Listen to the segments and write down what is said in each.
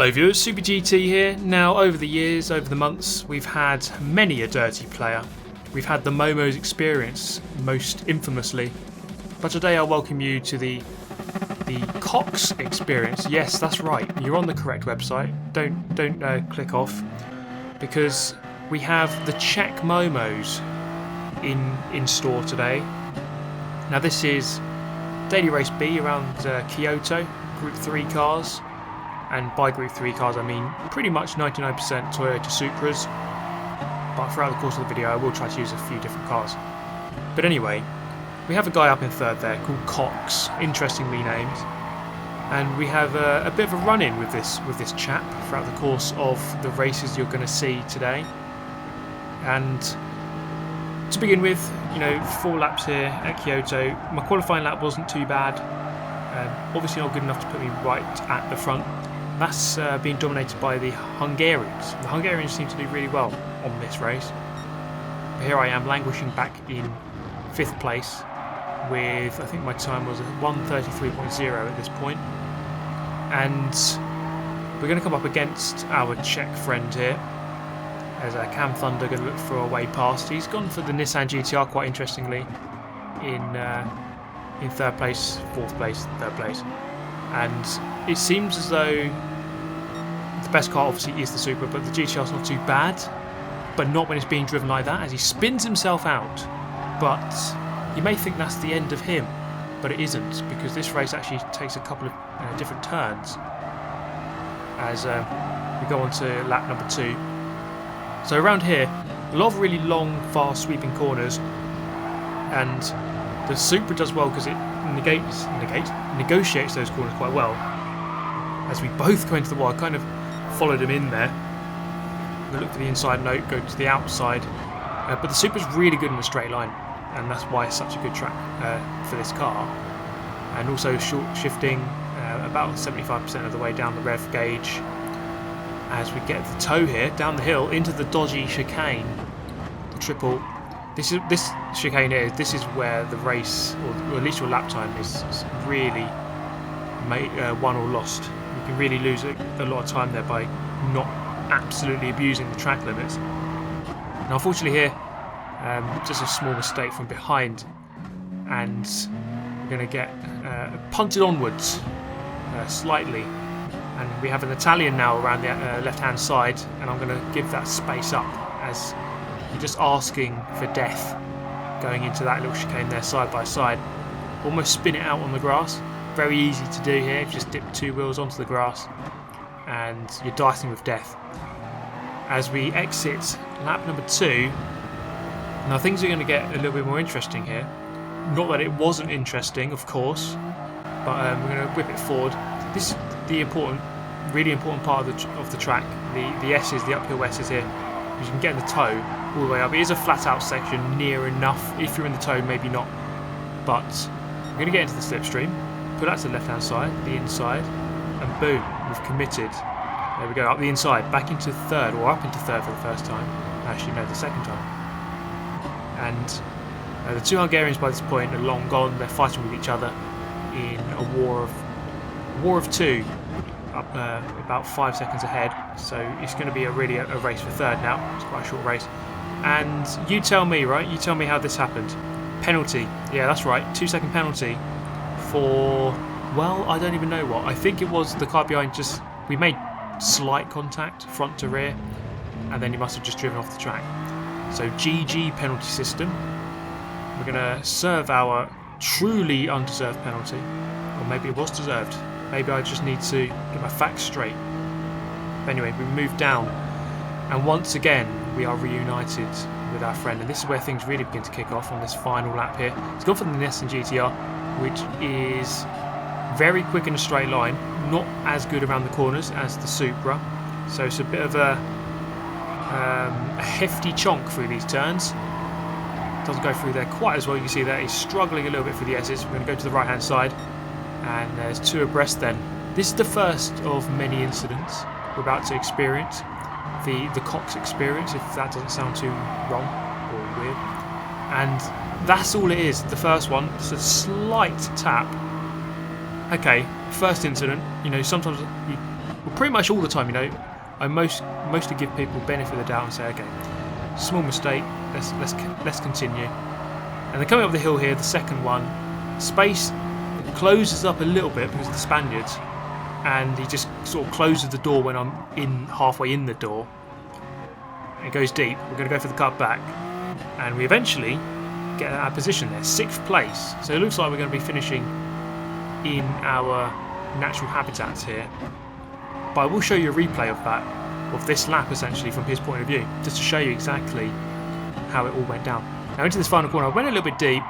Hello viewers, Super GT here. Now over the years, over the months, we've had many a dirty player. We've had the Momoz Experience, most infamously. But today I'll welcome you to the Kox Experience. Yes, that's right, you're on the correct website. Don't click off. Because we have the Czech Momos in store today. Now this is Daily Race B around Kyoto, Group 3 cars. And by Group 3 cars I mean pretty much 99% Toyota Supras. But throughout the course of the video I will try to use a few different cars. But anyway, we have a guy up in third there called Kox, interestingly named. And we have a bit of a run-in with this chap throughout the course of the races you're going to see today. And to begin with, 4 laps here at Kyoto. My qualifying lap wasn't too bad. Obviously not good enough to put me right at the front. That's being dominated by the Hungarians. The Hungarians seem to do really well on this race. But here I am languishing back in 5th place with, I think my time was 1:33.0 at this point. And we're going to come up against our Czech friend here. As Cam Thunder going to look for a way past. He's gone for the Nissan GTR quite interestingly in 3rd place, 4th place, 3rd place. And it seems as though the best car obviously is the Supra, but the GTR's not too bad. But not when it's being driven like that, as he spins himself out. But you may think that's the end of him, but it isn't, because this race actually takes a couple of different turns as we go on to lap number 2. So around here, a lot of really long, fast sweeping corners, and the Supra does well because it negotiates those corners quite well. As we both go into the wall, I kind of followed him in there. I'm going to look for the inside note, go to the outside, but the Supra's really good in a straight line, and that's why it's such a good track for this car. And also short shifting about 75% of the way down the rev gauge. As we get the toe here, down the hill, into the dodgy chicane, the triple. This chicane here, this is where the race, or at least your lap time, is really won or lost. You can really lose a lot of time there by not absolutely abusing the track limits. Now unfortunately here, just a small mistake from behind, and we're going to get punted onwards slightly. And we have an Italian now around the left-hand side, and I'm going to give that space up as you're just asking for death going into that little chicane there side by side. Almost spin it out on the grass. Very easy to do here. Just dip 2 wheels onto the grass and you're dicing with death. As we exit lap number 2, now things are going to get a little bit more interesting here. Not that it wasn't interesting, of course, but we're going to whip it forward. This is the really important part of the track. The S's, the uphill S's here. You can get in the toe all the way up. It is a flat out section, near enough. If you're in the toe, maybe not. But we're going to get into the slipstream. Put that to the left hand side, the inside, and boom, we've committed. There we go, up the inside, back into 3rd, or up into 3rd for the first time. Actually, no, the 2nd time. And the 2 Hungarians by this point are long gone. They're fighting with each other in a war of 2. Up about 5 seconds ahead, so it's going to be a race for 3rd now. It's quite a short race. And you tell me, right? You tell me how this happened. Penalty. Yeah, that's right. 2-second penalty for, well, I don't even know what. I think it was the car behind we made slight contact, front to rear, and then he must have just driven off the track. So GG penalty system. We're going to serve our truly undeserved penalty, or maybe it was deserved. Maybe I just need to get my facts straight. But anyway, we move down, and once again we are reunited with our friend, and this is where things really begin to kick off on this final lap here. He's gone for the Nissan GTR, which is very quick in a straight line, not as good around the corners as the Supra, so it's a bit of a hefty chonk through these turns. Doesn't go through there quite as well. You can see that he's struggling a little bit for the S's. We're going to go to the right hand side. And there's 2 abreast then. This is the first of many incidents we're about to experience. The Kox Experience, if that doesn't sound too wrong or weird. And that's all it is, the first one. It's a slight tap. Okay, first incident, sometimes we'll pretty much all the time, you know, I mostly give people benefit of the doubt and say, okay, small mistake, let's continue. And then coming up the hill here, the second one, space closes up a little bit because of the Spaniards, and he just sort of closes the door when I'm halfway in the door. It goes deep. We're going to go for the cut back, and we eventually get our position there, 6th place. So it looks like we're going to be finishing in our natural habitats here. But I will show you a replay of that, of this lap essentially from his point of view, just to show you exactly how it all went down. Now into this final corner, I went a little bit deep,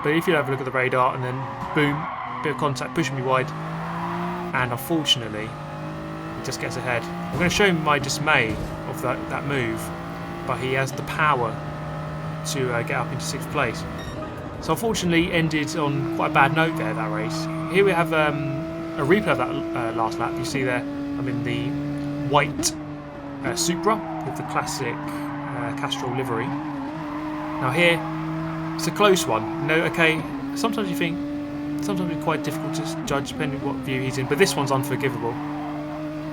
but if you have a look at the radar, and then boom, bit of contact, pushing me wide, and unfortunately, he just gets ahead. I'm going to show him my dismay of that move, but he has the power to get up into 6th place. So unfortunately, ended on quite a bad note there, that race. Here we have a replay of that last lap. You see there, I'm in the white Supra with the classic Castrol livery. Now here, it's a close one. No, okay, sometimes you think, sometimes it's quite difficult to judge depending on what view he's in, but this one's unforgivable.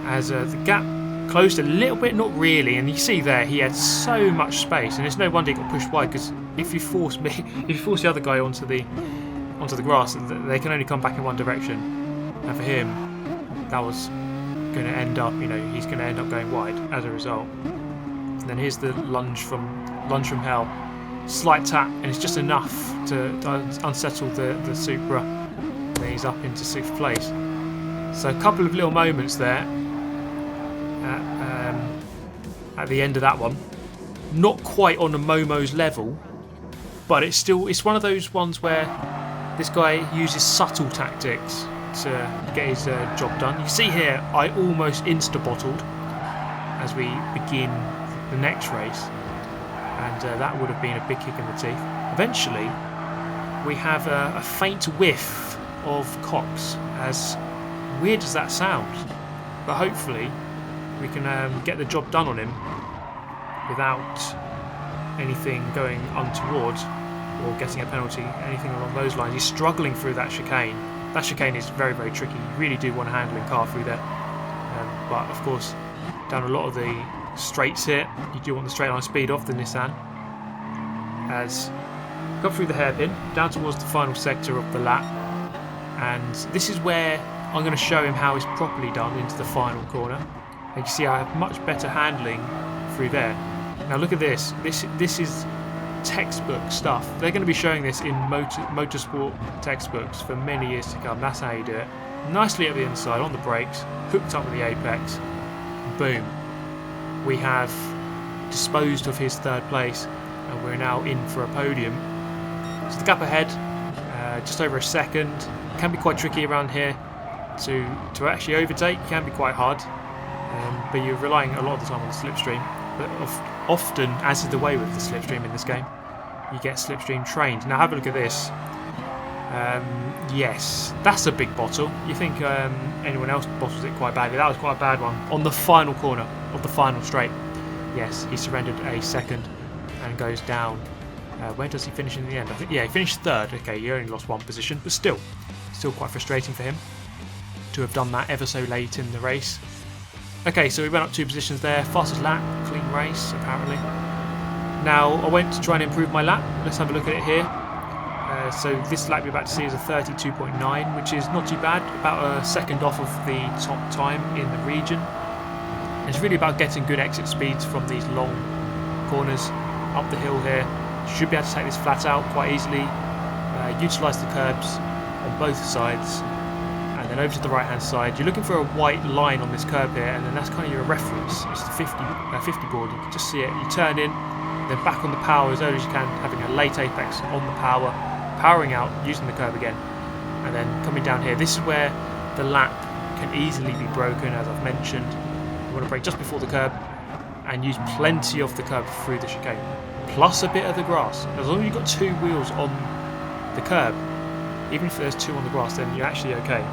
As the gap closed a little bit, not really, and you see there he had so much space, and it's no wonder he got pushed wide, because if you force the other guy onto the grass, they can only come back in one direction, and for him that was going to end up, you know, he's going to end up going wide as a result. And then here's the lunge from hell, slight tap, and it's just enough to unsettle the Supra, and then he's up into 6th place. So a couple of little moments there at the end of that one, not quite on the Momoz level, but it's one of those ones where this guy uses subtle tactics to get his job done. You see here, I almost insta-bottled as we begin the next race, and that would have been a big kick in the teeth. Eventually, we have a faint whiff of Kox, as weird as that sounds, but hopefully we can get the job done on him without anything going untoward or getting a penalty, anything along those lines. He's struggling through that chicane. That chicane is very, very tricky. You really do want a handling car through there. But of course, down a lot of the straights here, you do want the straight line speed of the Nissan. As got through the hairpin, down towards the final sector of the lap, and this is where I'm going to show him how it's properly done into the final corner. And you see I have much better handling through there. Now look at this. This is textbook stuff. They're going to be showing this in motorsport textbooks for many years to come. That's how you do it. Nicely at the inside, on the brakes, hooked up with the apex. Boom. We have disposed of his 3rd place, and we're now in for a podium. So the gap ahead, just over a second. Can be quite tricky around here to actually overtake. Can be quite hard, but you're relying a lot of the time on the slipstream. But often, as is the way with the slipstream in this game, you get slipstream trained. Now have a look at this. Yes, that's a big bottle. You think anyone else bottles it quite badly. That was quite a bad one. On the final corner of the final straight. Yes, he surrendered a 2nd and goes down. Where does he finish in the end? I think, yeah, he finished 3rd. Okay, he only lost 1 position, but still quite frustrating for him to have done that ever so late in the race. Okay, so we went up 2 positions there. Fastest lap, clean race, apparently. Now, I went to try and improve my lap. Let's have a look at it here. So this lap you're about to see is a 32.9, which is not too bad. About a 2nd off of the top time in the region. And it's really about getting good exit speeds from these long corners up the hill here. Should be able to take this flat out quite easily. Utilise the curbs on both sides. And then over to the right hand side, you're looking for a white line on this curb here, and then that's kind of your reference. It's the 50 board. You can just see it. You turn in, then back on the power as early as you can, having a late apex on the power, powering out, using the curb again, and then coming down here. This is where the lap can easily be broken, as I've mentioned. You want to brake just before the curb and use plenty of the curb through the chicane, plus a bit of the grass. As long as you've got 2 wheels on the curb, even if there's 2 on the grass, then you're actually okay.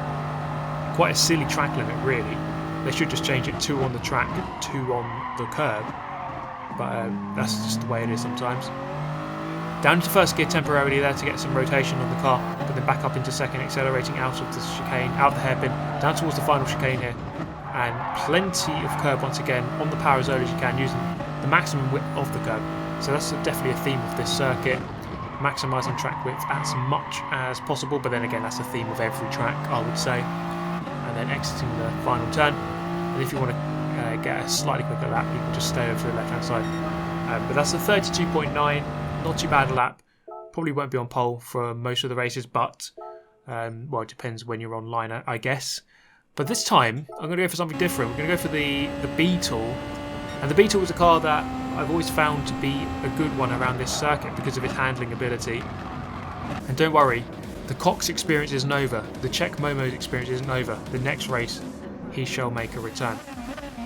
Quite a silly track limit, really. They should just change it 2 on the track, 2 on the curb, but that's just the way it is sometimes. Down into 1st gear temporarily there to get some rotation on the car, but then back up into 2nd, accelerating out of the chicane, out of the hairpin, down towards the final chicane here, and plenty of curb once again on the power as early as you can, using the maximum width of the curb. So that's definitely a theme of this circuit, maximising track width as much as possible, but then again that's a theme of every track, I would say. And then exiting the final turn, and if you want to get a slightly quicker lap, you can just stay over to the left hand side. But that's a 32.9, not too bad a lap. Probably won't be on pole for most of the races, but well, it depends when you're online, I guess. But this time I'm going to go for something different. We're going to go for the Beetle, and the Beetle was a car that I've always found to be a good one around this circuit because of its handling ability. And don't worry, the Kox Experience isn't over, the Czech Momoz Experience isn't over. The next race, he shall make a return.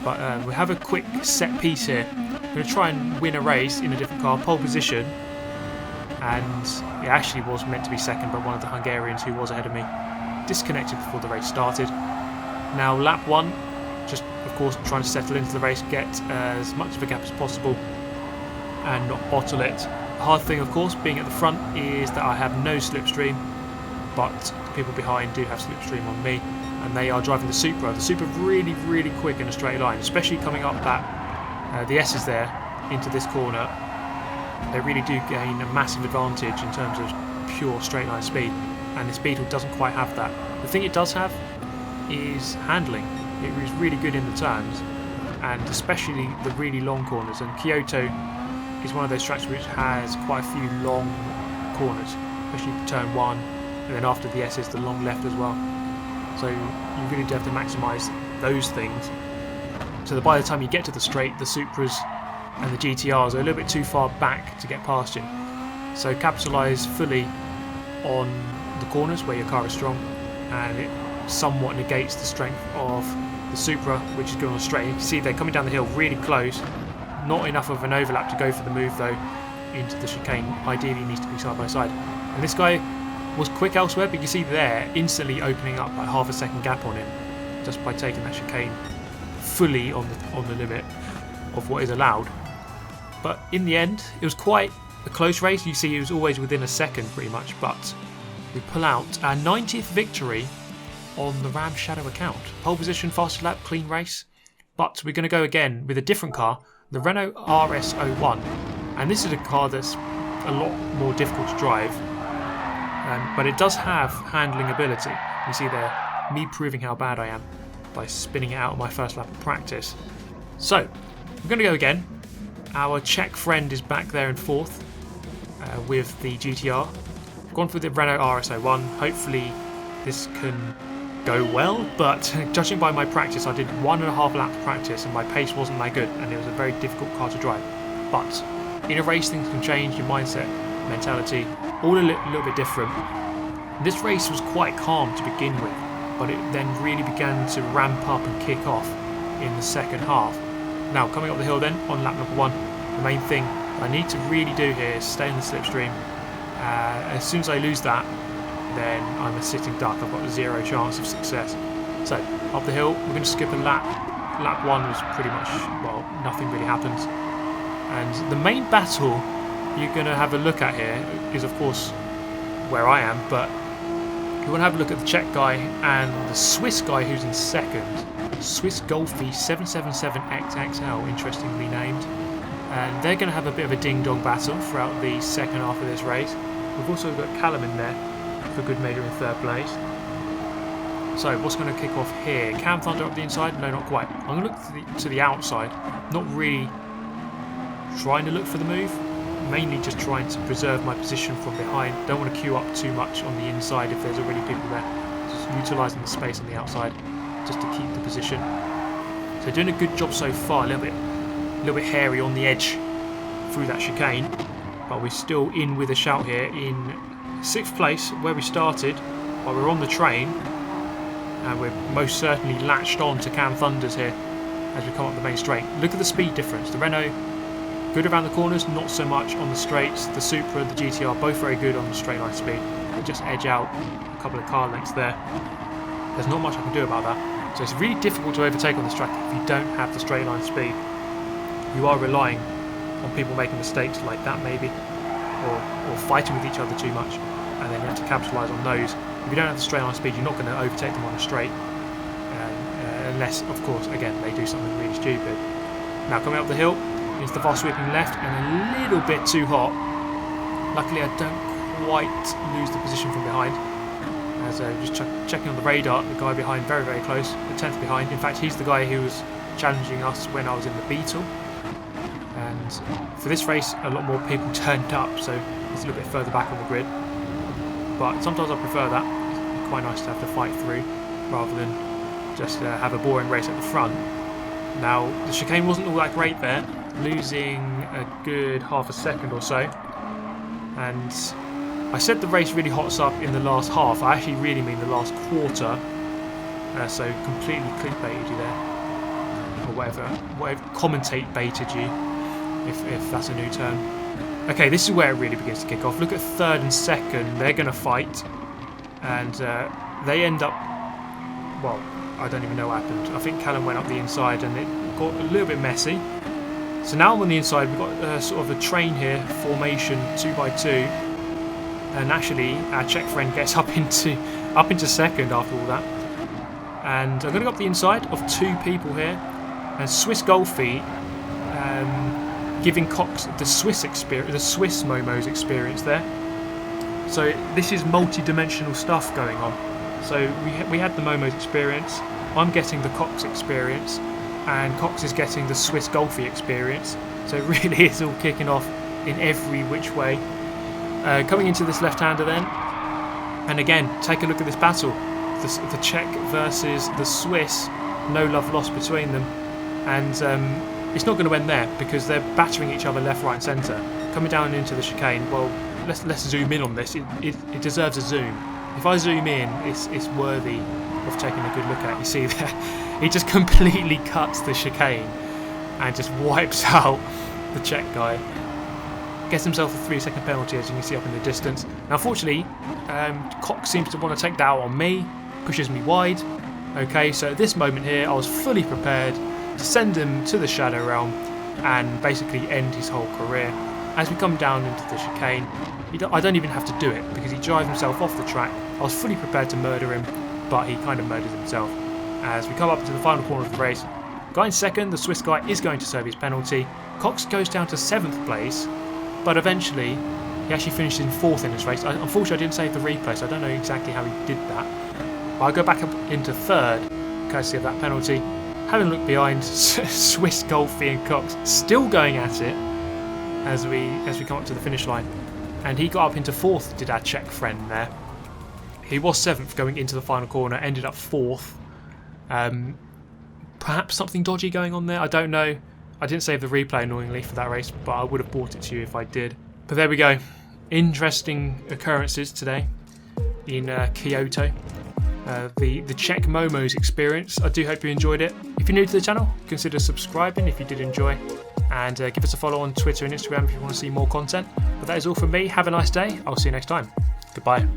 But we have a quick set piece here. I'm going to try and win a race in a different car, pole position. And it actually was meant to be second, but one of the Hungarians who was ahead of me disconnected before the race started. Now lap 1, just of course trying to settle into the race, get as much of a gap as possible and not bottle it. The hard thing of course being at the front is that I have no slipstream, but the people behind do have slipstream on me, and they are driving the Supra. The Supra really quick in a straight line, especially coming up that the S's there into this corner. They really do gain a massive advantage in terms of pure straight line speed, and this Beetle doesn't quite have that. The thing it does have is handling. It was really good in the turns, and especially the really long corners, and Kyoto is one of those tracks which has quite a few long corners, especially turn 1, and then after the S's the long left as well. So you really do have to maximise those things, so that by the time you get to the straight, the Supras and the GTRs are a little bit too far back to get past you. So capitalise fully on the corners where your car is strong, and it somewhat negates the strength of the Supra, which is going on straight. You can see they're coming down the hill really close, not enough of an overlap to go for the move though into the chicane. Ideally needs to be side by side, and this guy was quick elsewhere, but you see there instantly opening up like half a second gap on him just by taking that chicane fully on the limit of what is allowed. But in the end it was quite a close race. You see it was always within a second pretty much, but we pull out our 90th victory on the Ram Shadow account. Pole position, fastest lap, clean race. But we're going to go again with a different car, the Renault RS01, and this is a car that's a lot more difficult to drive, but it does have handling ability. You see there, me proving how bad I am by spinning it out on my first lap of practice. So we're going to go again. Our Czech friend is back there in fourth with the GTR. I've gone for the Renault RS01. Hopefully this can go well, but judging by my practice, I did 1.5 laps of practice and my pace wasn't that good, and it was a very difficult car to drive. But in a race things can change, your mindset, mentality, all a little bit different. This race was quite calm to begin with, but it then really began to ramp up and kick off in the second half. Now coming up the hill then on lap number 1, the main thing I need to really do here is stay in the slipstream. As soon as I lose that, then I'm a sitting duck. I've got 0 chance of success. So up the hill, we're going to skip a lap. Lap 1 was pretty much, well, nothing really happens. And the main battle you're going to have a look at here is of course where I am, but you want to have a look at the Czech guy and the Swiss guy who's in second. Swiss Golfy 777XXL, interestingly named. And they're going to have a bit of a ding-dong battle throughout the second half of this race. We've also got Callum in there for good measure in third place. So what's going to kick off here? Cam Thunder up the inside? No, not quite. I'm going to look to the outside. Not really trying to look for the move. Mainly just trying to preserve my position from behind. Don't want to queue up too much on the inside if there's already people there. Just utilising the space on the outside just to keep the position. So doing a good job so far. A little bit hairy on the edge through that chicane, but we're still in with a shout here in 6th place where we started, but we're on the train and we're most certainly latched on to Cam Thunders here as we come up the main straight. Look at the speed difference. The Renault good around the corners, not so much on the straights. The Supra, the GTR, both very good on the straight line speed. They just edge out a couple of car lengths there. There's not much I can do about that. So it's really difficult to overtake on this track if you don't have the straight line speed. You are relying on people making mistakes like that maybe, or fighting with each other too much, and then you have to capitalise on those. If you don't have the straight line speed, you're not going to overtake them on a straight, unless, of course, again, they do something really stupid. Now coming up the hill is the fast sweeping left and a little bit too hot. Luckily I don't quite lose the position from behind. As just checking on the radar, the guy behind very, very close, the 10th behind. In fact, he's the guy who was challenging us when I was in the Beetle. And for this race, a lot more people turned up, so it's a little bit further back on the grid. But sometimes I prefer that. It's quite nice to have to fight through, rather than just have a boring race at the front. Now, the chicane wasn't all that great there, losing a good half a second or so. And I said the race really hots up in the last half. I actually really mean the last quarter. So completely clickbaited you there, or whatever commentate baited you, if that's a new term. Okay, this is where it really begins to kick off. Look at third and second. They're going to fight, and they end up. Well, I don't even know what happened. I think Callum went up the inside, and it got a little bit messy. So now I'm on the inside. We've got sort of a train here, formation 2x2. And actually, our Czech friend gets up into second after all that. And I'm going to go up the inside of two people here. And Swiss Golfy giving Kox the Swiss experience, the Swiss Momoz experience there. So this is multi-dimensional stuff going on. So we had the Momoz experience. I'm getting the Kox experience, and Kox is getting the Swiss Golfy experience. So it really is all kicking off in every which way. Coming into this left-hander then, and again, take a look at this battle. The Czech versus the Swiss, no love lost between them, and it's not going to end there because they're battering each other left, right and centre. Coming down into the chicane, well, let's zoom in on this. It deserves a zoom. If I zoom in, it's worthy of taking a good look at. You see there, he just completely cuts the chicane and just wipes out the Czech guy. Gets himself a 3-second penalty, as you can see up in the distance. Now, unfortunately, Kox seems to want to take that out on me, pushes me wide. Okay, so at this moment here, I was fully prepared to send him to the Shadow Realm and basically end his whole career. As we come down into the chicane, I don't even have to do it because he drives himself off the track. I was fully prepared to murder him, but he kind of murdered himself. As we come up to the final corner of the race, guy in second, the Swiss guy, is going to serve his penalty. Kox goes down to 7th place. But eventually, he actually finished in 4th in this race. Unfortunately, I didn't save the replay, so I don't know exactly how he did that. But I go back up into 3rd, courtesy of that penalty. Having a look behind, Swiss Golfy and Kox still going at it as we come up to the finish line. And he got up into 4th, did our Czech friend there. He was 7th going into the final corner, ended up 4th. Perhaps something dodgy going on there, I don't know. I didn't save the replay annoyingly for that race, but I would have brought it to you if I did. But there we go. Interesting occurrences today in Kyoto. The Czech Momoz experience. I do hope you enjoyed it. If you're new to the channel, consider subscribing if you did enjoy. And give us a follow on Twitter and Instagram if you want to see more content. But that is all from me. Have a nice day. I'll see you next time. Goodbye.